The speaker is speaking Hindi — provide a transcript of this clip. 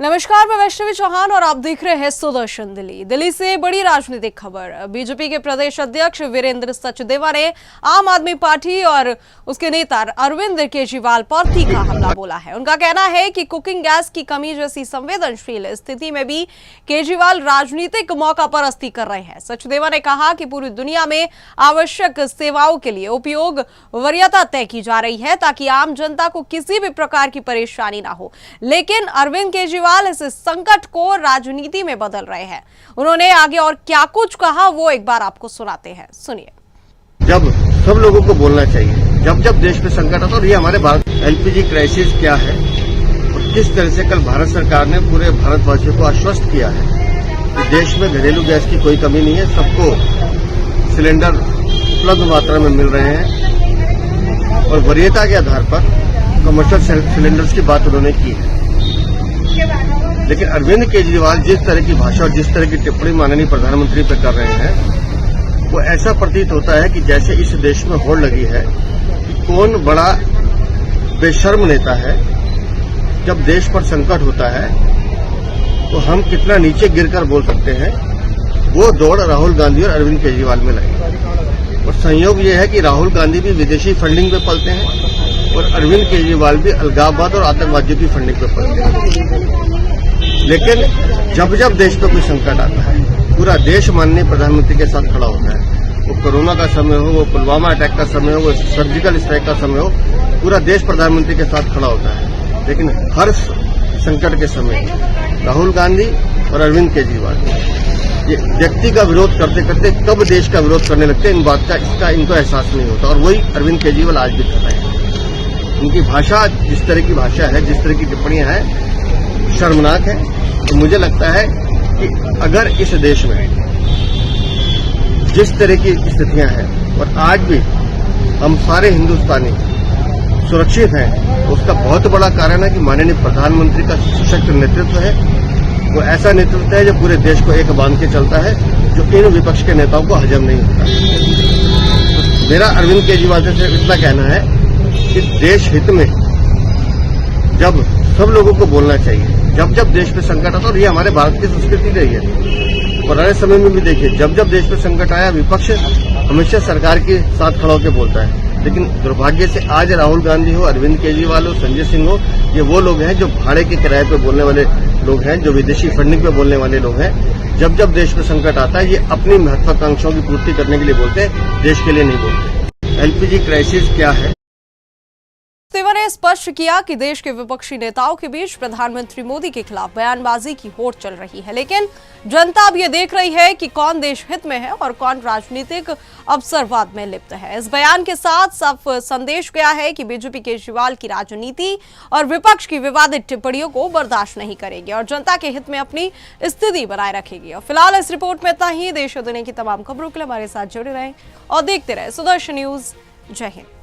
नमस्कार, मैं वैष्णवी चौहान और आप देख रहे हैं सुदर्शन दिल्ली। दिल्ली से बड़ी राजनीतिक खबर। बीजेपी के प्रदेश अध्यक्ष वीरेंद्र सचदेवा ने आम आदमी पार्टी और उसके नेता अरविंद केजरीवाल पर तीखा हमला बोला है। उनका कहना है कि कुकिंग गैस की कमी जैसी संवेदनशील स्थिति में भी केजरीवाल राजनीतिक मौका परस्ती कर रहे हैं। सचदेवा ने कहा कि पूरी दुनिया में आवश्यक सेवाओं के लिए उपयोग वरीयता तय की जा रही है ताकि आम जनता को किसी भी प्रकार की परेशानी ना हो, लेकिन अरविंद केजरीवाल इस संकट को राजनीति में बदल रहे हैं। उन्होंने आगे और क्या कुछ कहा वो एक बार आपको सुनाते हैं, सुनिए। जब सब लोगों को बोलना चाहिए, जब जब देश में संकट आता है, और ये हमारे भारत एलपीजी क्राइसिस क्या है और किस तरह से कल भारत सरकार ने पूरे भारतवासियों को आश्वस्त किया है कि देश में घरेलू गैस की कोई कमी नहीं है, सबको सिलेंडर उपलब्ध मात्रा में मिल रहे हैं और वरीयता के आधार पर कमर्शियल सिलेंडर्स की बात उन्होंने की है। लेकिन अरविंद केजरीवाल जिस तरह की भाषा और जिस तरह की टिप्पणी माननीय प्रधानमंत्री पर कर रहे हैं, वो ऐसा प्रतीत होता है कि जैसे इस देश में होड़ लगी है कि कौन बड़ा बेशर्म नेता है। जब देश पर संकट होता है तो हम कितना नीचे गिरकर बोल सकते हैं, वो दौड़ राहुल गांधी और अरविंद केजरीवाल में लगी। और संयोग ये है कि राहुल गांधी भी विदेशी फंडिंग पे पलते हैं और अरविंद केजरीवाल भी अलगाववाद और आतंकवादियों की फंडिंग पे पलते हैं। लेकिन जब जब देश पे कोई संकट आता है, पूरा देश माननीय प्रधानमंत्री के साथ खड़ा होता है। वो कोरोना का समय हो, वो पुलवामा अटैक का समय हो, वो सर्जिकल स्ट्राइक का समय हो, पूरा देश प्रधानमंत्री के साथ खड़ा होता है। लेकिन हर संकट के समय राहुल गांधी और अरविंद केजरीवाल ये व्यक्ति का विरोध करते करते कब देश का विरोध करने लगते हैं, इन बात का इसका इनको एहसास नहीं होता। और वही अरविंद केजरीवाल आज भी कर रहे हैं। उनकी भाषा जिस तरह की भाषा है, जिस तरह की टिप्पणियां हैं, शर्मनाक है। तो मुझे लगता है कि अगर इस देश में जिस तरह की स्थितियां हैं और आज भी हम सारे हिंदुस्तानी सुरक्षित हैं, तो उसका बहुत बड़ा कारण है कि माननीय प्रधानमंत्री का सशक्त नेतृत्व है। वो ऐसा नेतृत्व है जो पूरे देश को एक बांध के चलता है, जो इन विपक्ष के नेताओं को हजम नहीं होता। तो मेरा अरविंद केजरीवाल से सिर्फ इतना कहना है कि देश हित में जब सब लोगों को बोलना चाहिए, जब जब देश पे संकट आता है, और ये हमारे भारत की संस्कृति रही है। पुराने समय में भी देखिए, जब जब देश पे संकट आया, विपक्ष हमेशा सरकार के साथ खड़ा होकर बोलता है। लेकिन दुर्भाग्य से आज राहुल गांधी हो, अरविंद केजरीवाल हो, संजय सिंह हो, ये वो लोग हैं जो भाड़े के किराए पे बोलने वाले लोग हैं, जो विदेशी फंडिंग पे बोलने वाले लोग हैं। जब जब देश पे संकट आता है, ये अपनी महत्वाकांक्षाओं की पूर्ति करने के लिए बोलते हैं, देश के लिए नहीं बोलते। एलपीजी क्राइसिस क्या है? सचदेवा ने स्पष्ट किया कि देश के विपक्षी नेताओं के बीच प्रधानमंत्री मोदी के खिलाफ बयानबाजी की होड़ चल रही है, लेकिन जनता अब ये देख रही है कि कौन देश हित में है और कौन राजनीतिक अवसरवाद में लिप्त है। इस बयान के साथ साफ संदेश गया है कि बीजेपी केजरीवाल की राजनीति और विपक्ष की विवादित टिप्पणियों को बर्दाश्त नहीं करेगी और जनता के हित में अपनी स्थिति बनाए रखेगी। और फिलहाल इस रिपोर्ट में इतना ही। देश और दुनिया की तमाम खबरों के लिए हमारे साथ जुड़े रहें और देखते रहे सुदर्शन न्यूज। जय हिंद।